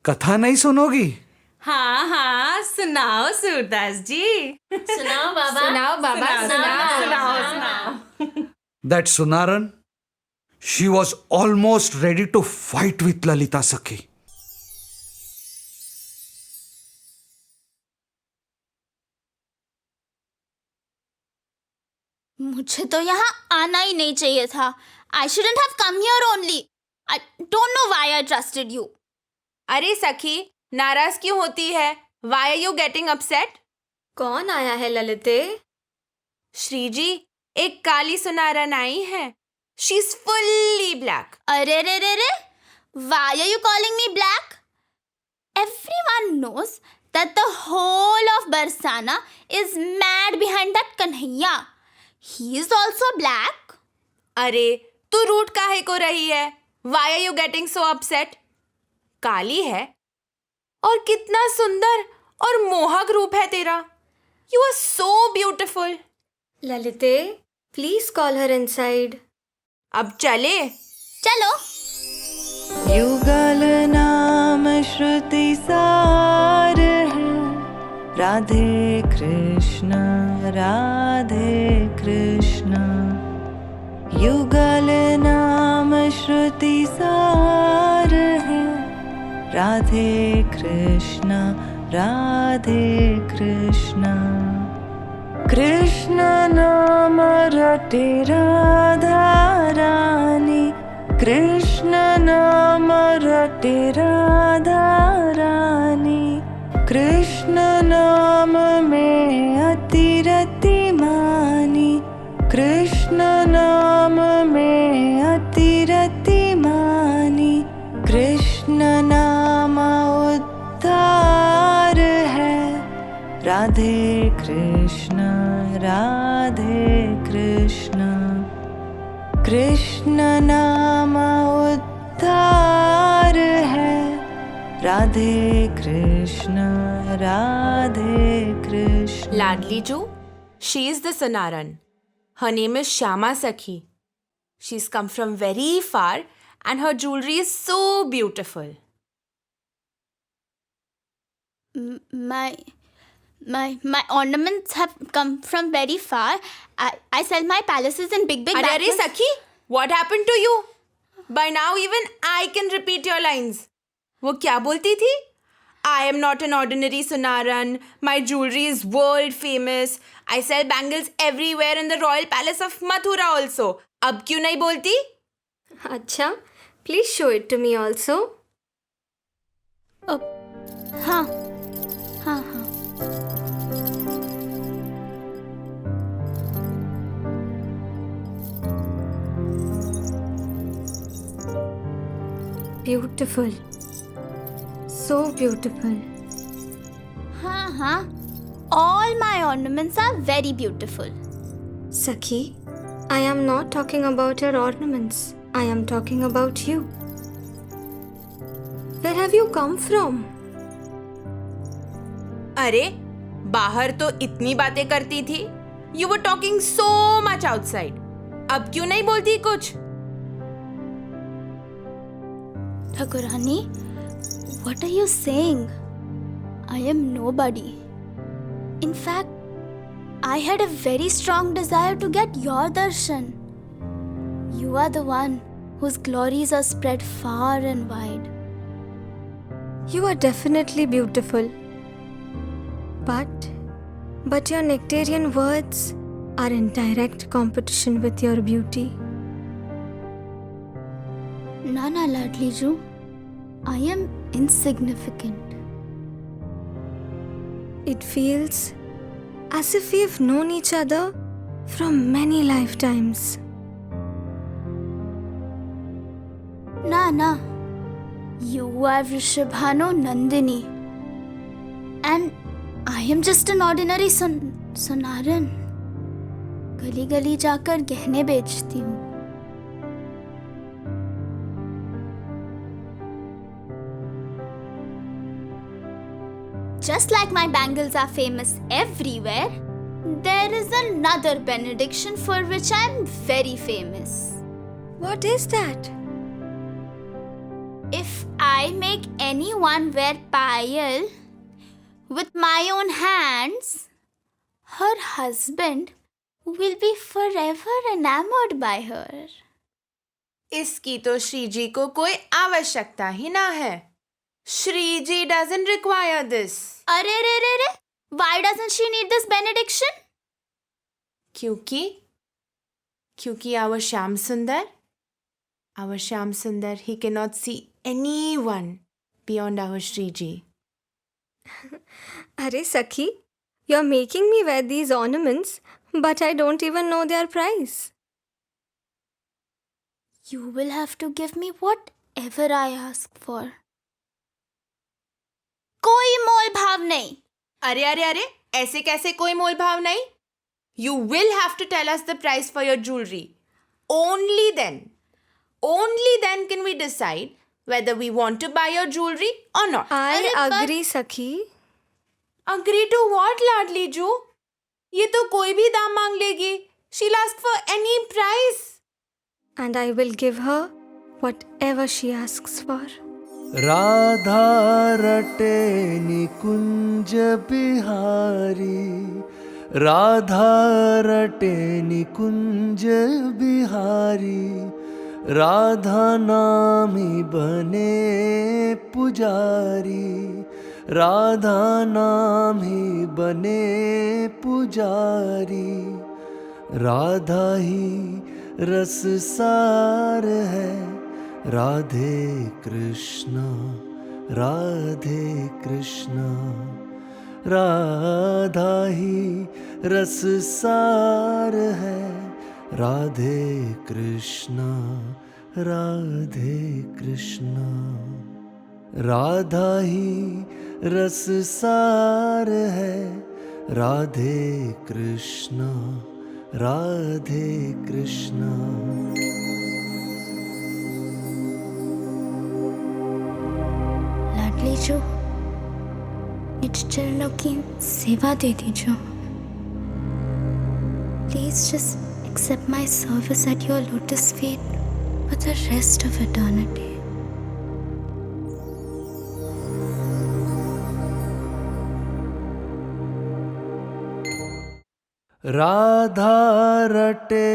कथा नहीं सुनोगी? हाँ हाँ, सुनाओ सूरदास जी. सुनाओ बाबा. सुनाओ बाबा, सुनाओ. That Sunaran, she was almost ready to fight with Lalita Sakhi. मुझे तो यहाँ आना ही नहीं चाहिए था. I shouldn't have come here only. I don't know why I trusted you. अरे सखी, नाराज क्यों होती है? Why are you getting upset? कौन आया है ललिते? श्रीजी, एक काली सुनारन आई है. She's fully black. अरे रे रे रे, why are you calling me black? Everyone knows that the whole of Barsana is mad behind that Kanhaiya. He is also black. अरे, तू रूठ काहे को रही है? Why are you getting so upset? काली है और कितना सुंदर और मोहक रूप है तेरा. You are so beautiful. ललिते, please call her inside. अब चले. चलो. युगल नाम श्रुति सार है, राधे कृष्ण राधे कृष्ण. युगल नाम श्रुति सार है, राधे कृष्ण राधे कृष्ण. कृष्ण नाम रटे राधा रानी, कृष्ण नाम रटे राधा रानी. कृष्ण नाम में अति रति मानी, कृष्ण नाम में अति रति मानी. कृष्ण नाम उद्धार है, राधे कृष्ण राधे कृष्ण. कृष्ण नाम उद्धार है, Radhe Krishna Radhe Krishna. Ladli Ju, she is the Sunaran. Her name is Shyama Sakhi. She's come from very far and her jewelry is so beautiful. My ornaments have come from very far. I sell my palaces in big Arre backers. Sakhi, what happened to you? By now even I can repeat your lines. वो क्या बोलती थी? I am not an ordinary Sunaran. My jewelry is world famous. I sell bangles everywhere in the royal palace of Mathura also. अब क्यों नहीं बोलती? अच्छा, please show it to me also. हाँ हाँ हाँ. Beautiful. So beautiful. हाँ हाँ. All my ornaments are very beautiful. Sakhi, I am not talking about your ornaments. I am talking about you. Where have you come from? अरे, बाहर तो इतनी बातें करती थी. You were talking so much outside. अब क्यों नहीं बोलती कुछ? Thakurani, what are you saying? I am nobody. In fact, I had a very strong desire to get your darshan. You are the one whose glories are spread far and wide. You are definitely beautiful. But your nectarian words are in direct competition with your beauty. Nana Ladliju, I am insignificant. It feels as if we've known each other from many lifetimes. Nana, you are Vrishabhanu Nandini. And I am just an ordinary Sonaran. गली गली जाकर गहने बेचती हूँ. Just like my bangles are famous everywhere, there is another benediction for which I am very famous. What is that? If I make anyone wear payal with my own hands, her husband will be forever enamored by her. इसकी तो श्री जी को कोई आवश्यकता ही ना है. Shri ji doesn't require this. अरे रे रे रे, why doesn't she need this benediction? क्योंकि our Shyam Sundar, he cannot see anyone beyond our Shri ji. Arey Sakhi, you're making me wear these ornaments, but I don't even know their price. You will have to give me whatever I ask for. कोई मोल भाव नहीं. अरे ऐसे कैसे कोई मोल भाव नहीं? You will have to tell us the price for your jewelry. Only then can we decide whether we want to buy your jewelry or not. I agree, Sakhi. Agree to what, Ladli Ju? ये तो कोई भी दाम मांग लेगी. She'll ask for any price. And I will give her whatever she asks for. Radha रटे निकुंज बिहारी, राधा रटे निकुंज बिहारी, राधा नामी बने पुजारी, राधा नामी बने पुजारी, राधा ही रस सार है, राधे कृष्णा, राधे कृष्णा, राधा ही रस सार है, राधे कृष्णा, राधे कृष्णा, राधा ही रस सार है, राधे कृष्णा, राधे कृष्णा. लीजो, इन चरणों की सेवा दे दीजिए. Please just accept my service at your lotus feet for the rest of eternity. Radha रटे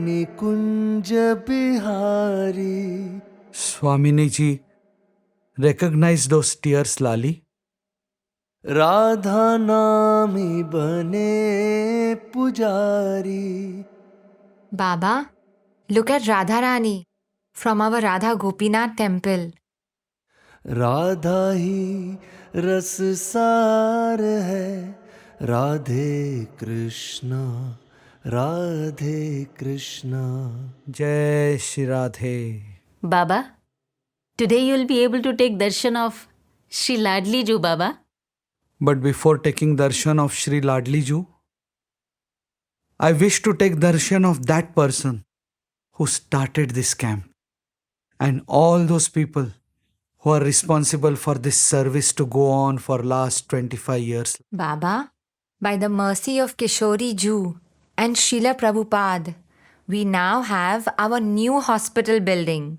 निकुंज Bihari. Swamini ji, recognize those tears, Lali. Radha नामी बने पुजारी. Baba, look at Radharani from our Radha Gopinath temple. Radha ही रस सार है, Radhe Krishna, Radhe Krishna. Jai Shri Radhe. Baba, today you will be able to take darshan of Shri Ladli Ju, Baba. But before taking darshan of Shri Ladli Ju, I wish to take darshan of that person who started this camp and all those people who are responsible for this service to go on for last 25 years. Baba, by the mercy of Kishori Ju and Srila Prabhupada, we now have our new hospital building,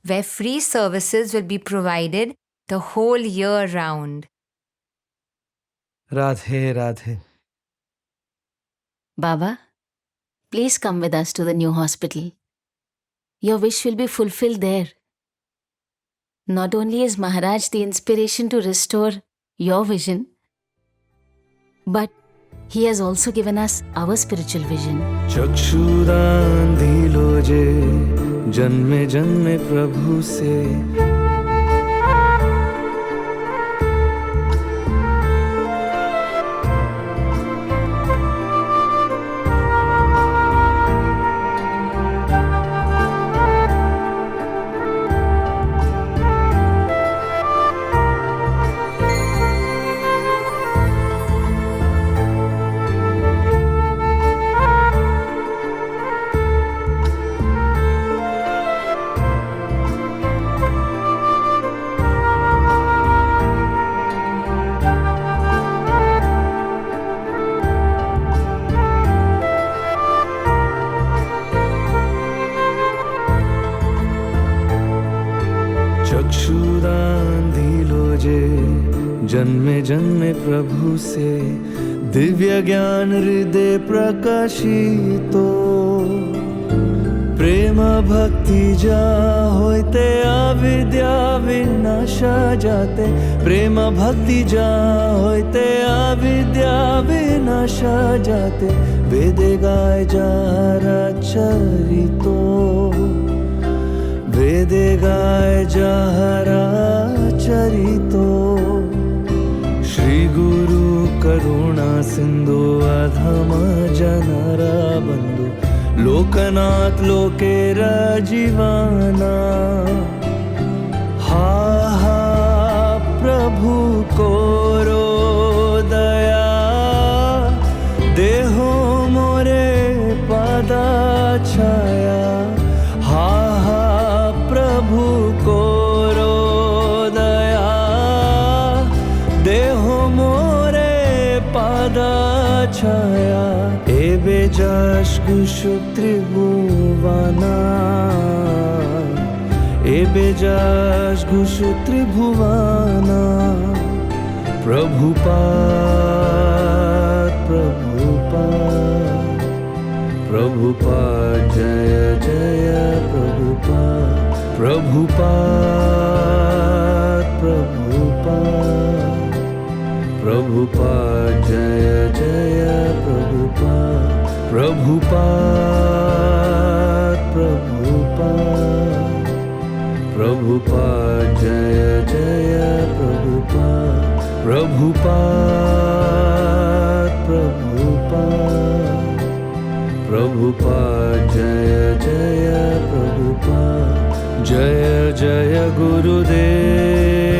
where free services will be provided the whole year round. Radhe, Radhe. Baba, please come with us to the new hospital. Your wish will be fulfilled there. Not only is Maharaj the inspiration to restore your vision, but he has also given us our spiritual vision. चक्षुदान दिलो जे जन्मे जन्मे प्रभु से चक्षुदान दिलो जे जन्मे जन्मे प्रभु से दिव्य ज्ञान हृदय प्रकाशितो प्रेम भक्ति जा होते अविद्या विनाशा जाते प्रेम भक्ति जा होते अविद्या विनाशा जाते वेदे गाय जा चरितो वेदे गाय जहरा चरितो श्री गुरु करुणा सिंधु अधम जनरा बंधु लोकनाथ लोकेर जीवाना हा हा प्रभु कोरो दया देहो मोरे पादा छाया हा हा प्रभु कोरो दया देहो मोरे पादा छाया एबे जश गुशु त्रिभुवना एबे जश गुशु त्रिभुवना प्रभुपाद प्रभुपाद प्रभुपाद जय जय प्रभुपाद प्रभुपाद प्रभुपाद प्रभुपाद जय जय प्रभुपाद प्रभुपाद प्रभुपाद प्रभुपाद जय जय प्रभुपाद प्रभुपाद प्रभुपाद प्रभुपाद जय जय प्रभुपाद जय जय गुरुदेव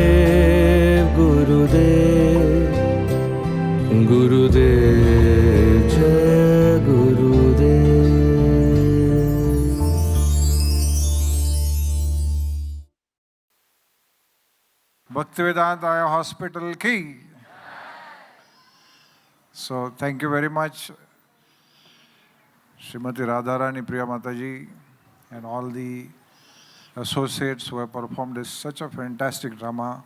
गुरुदेव गुरुदेव जय गुरुदेव Bhaktivedanta Hospital ki. So thank you very much, Srimati Radharani Priya Mataji and all the associates who have performed this such a fantastic drama,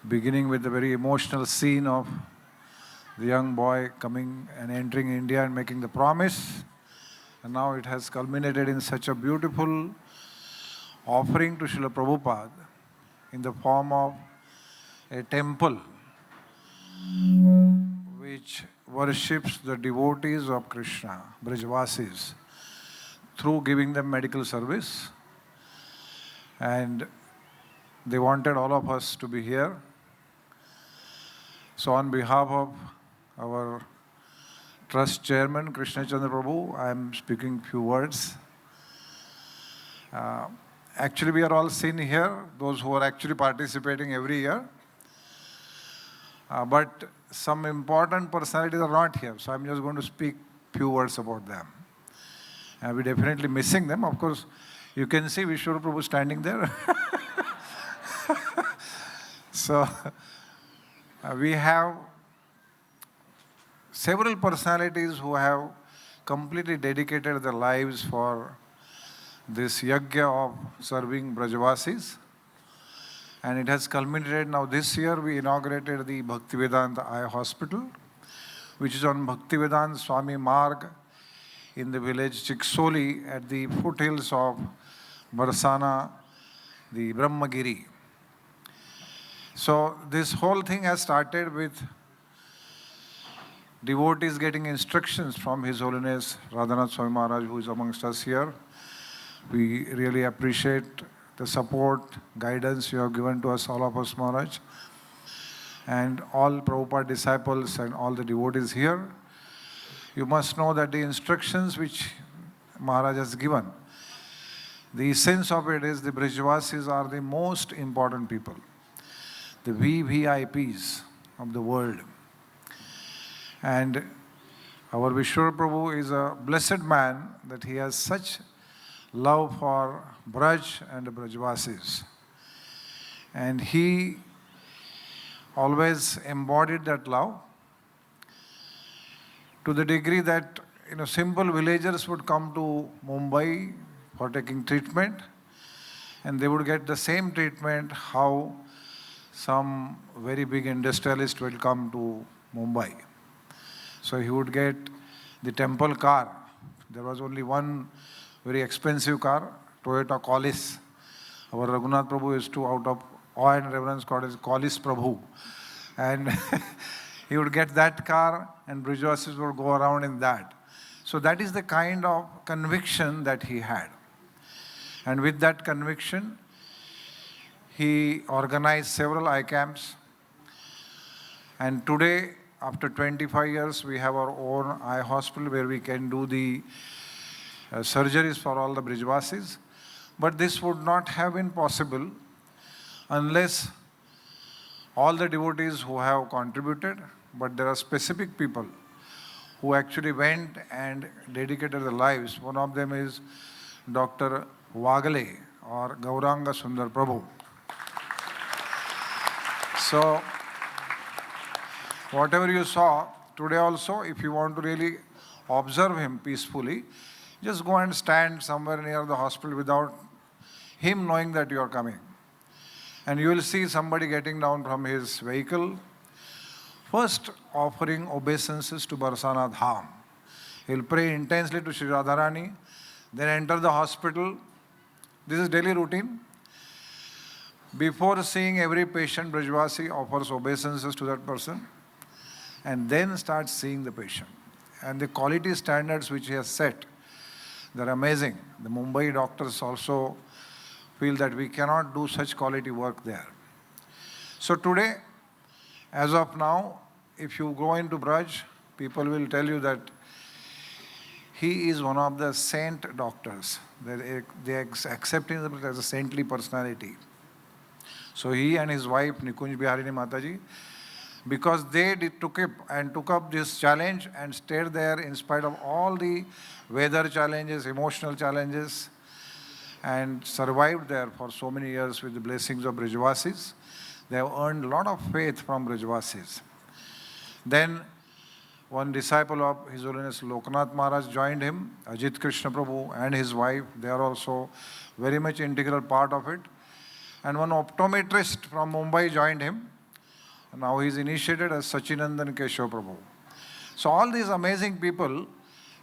beginning with the very emotional scene of the young boy coming and entering India and making the promise, and now it has culminated in such a beautiful offering to Srila Prabhupada in the form of a temple which worships the devotees of Krishna, Brajvasis, through giving them medical service. And they wanted all of us to be here. So on behalf of our trust chairman, Krishna Chandra Prabhu, I am speaking few words. Actually, we are all seen here, those who are actually participating every year. But some important personalities are not here, so I'm just going to speak few words about them. We're definitely missing them. Of course, you can see Vishwara Prabhu standing there. So, we have several personalities who have completely dedicated their lives for this yajna of serving Brajavasis. And it has culminated now this year. We inaugurated the Bhaktivedanta Eye Hospital, which is on Bhaktivedanta Swami Marg in the village Chiksoli at the foothills of Barsana, the Brahmagiri. So this whole thing has started with devotees getting instructions from His Holiness Radhanath Swami Maharaj, who is amongst us here. We really appreciate the support, guidance you have given to us, all of us, Maharaj, and all Prabhupada disciples and all the devotees here. You must know that the instructions which Maharaj has given, the essence of it is the Brajavasis are the most important people, the VVIPs of the world. And our Vishwar Prabhu is a blessed man that he has such love for Braj and Brajavasis. And he always embodied that love to the degree that simple villagers would come to Mumbai for taking treatment, and they would get the same treatment how some very big industrialist will come to Mumbai. So he would get the temple car. There was only one very expensive car, Toyota Collis. Our Raghunath Prabhu used to, out of awe and reverence, call it Collis Prabhu. And he would get that car and Brajavasis would go around in that. So that is the kind of conviction that he had. And with that conviction, he organized several eye camps. And today, after 25 years, we have our own eye hospital where we can do the surgeries for all the Brajavasis. But this would not have been possible unless all the devotees who have contributed, but there are specific people who actually went and dedicated their lives. One of them is Dr. Wagale or Gauranga Sundar Prabhu. So, whatever you saw today also, if you want to really observe him peacefully, just go and stand somewhere near the hospital without him knowing that you are coming. And you will see somebody getting down from his vehicle, first offering obeisances to Barsana Dham. He will pray intensely to Sri Radharani, then enter the hospital. This is daily routine. Before seeing every patient, Brajavasi offers obeisances to that person and then starts seeing the patient. And the quality standards which he has set, they're amazing. The Mumbai doctors also feel that we cannot do such quality work there. So today, as of now, if you go into Braj, people will tell you that he is one of the saint doctors. They accept him as a saintly personality. So he and his wife, Nikunj Biharini Mataji, because they took up this challenge and stayed there in spite of all the weather challenges, emotional challenges, and survived there for so many years with the blessings of Brajavasis. They have earned a lot of faith from Brajavasis. Then one disciple of His Holiness Lokanath Maharaj joined him, Ajit Krishna Prabhu and his wife. They are also very much integral part of it. And one optometrist from Mumbai joined him. Now he is initiated as Sachinandan Keshav Prabhu. So all these amazing people,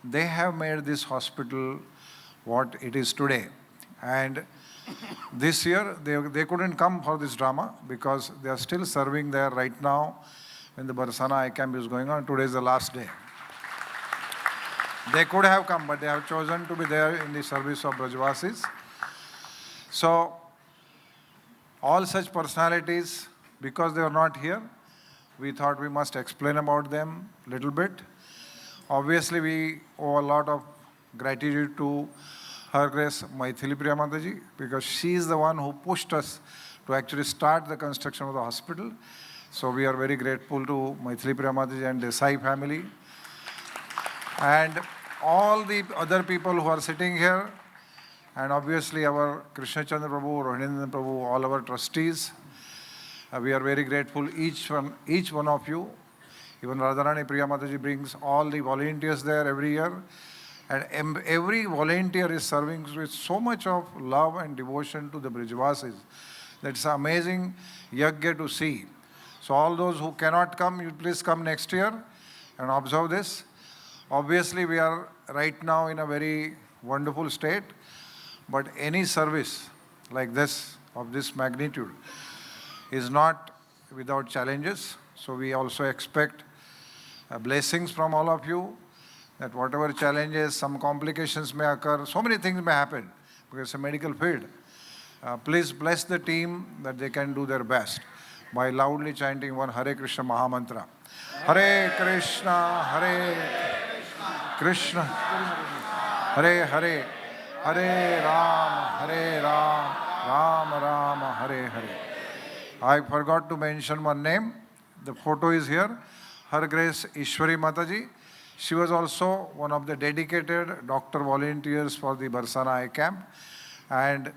they have made this hospital what it is today. And this year, they couldn't come for this drama because they are still serving there right now when the Barsana Eye Camp is going on. Today is the last day. They could have come, but they have chosen to be there in the service of Brajavasis. So, all such personalities, because they are not here, we thought we must explain about them a little bit. Obviously, we owe a lot of gratitude to Her Grace Maithili Priya Mataji, because she is the one who pushed us to actually start the construction of the hospital. So we are very grateful to Maithili Priya Mataji and Desai family. And all the other people who are sitting here, and obviously our Krishna Chandra Prabhu, Rohinendan Prabhu, all our trustees. We are very grateful, each one of you. Even Radharani Priya Mataji brings all the volunteers there every year. And every volunteer is serving with so much of love and devotion to the Brijvasis. That's amazing yagya to see. So all those who cannot come, you please come next year and observe this. Obviously, we are right now in a very wonderful state, but any service like this, of this magnitude, is not without challenges. So we also expect blessings from all of you, that whatever challenges, some complications may occur, so many things may happen, because it's a medical field. Please bless the team that they can do their best by loudly chanting one Hare Krishna Mahamantra. Hare Krishna, Krishna, Hare Hare, Hare Ram, Ram Ram, Hare Hare. I forgot to mention one name. The photo is here. Her Grace Ishwari Mataji. She was also one of the dedicated doctor volunteers for the Barsana Eye Camp, and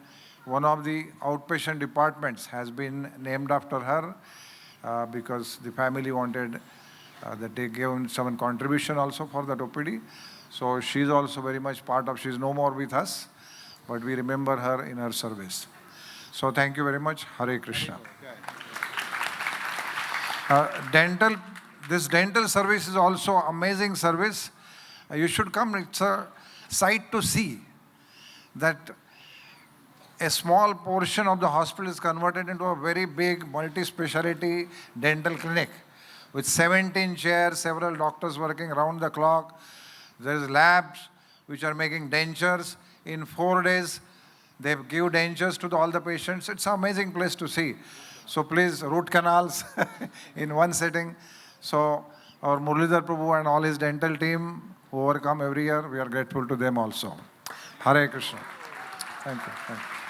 one of the outpatient departments has been named after her because the family wanted that they gave some contribution also for that OPD. So she's also very much part of, she's no more with us, but we remember her in her service. So thank you very much. Hare Krishna. This dental service is also amazing service. You should come. It's a sight to see that a small portion of the hospital is converted into a very big multi-speciality dental clinic with 17 chairs, several doctors working around the clock. There's labs which are making dentures. In 4 days, they give dentures to all the patients. It's an amazing place to see. So please, root canals in one setting. So our Muralidhar Prabhu and all his dental team who overcome every year, we are grateful to them also. Hare Krishna. Thank you. Thank you.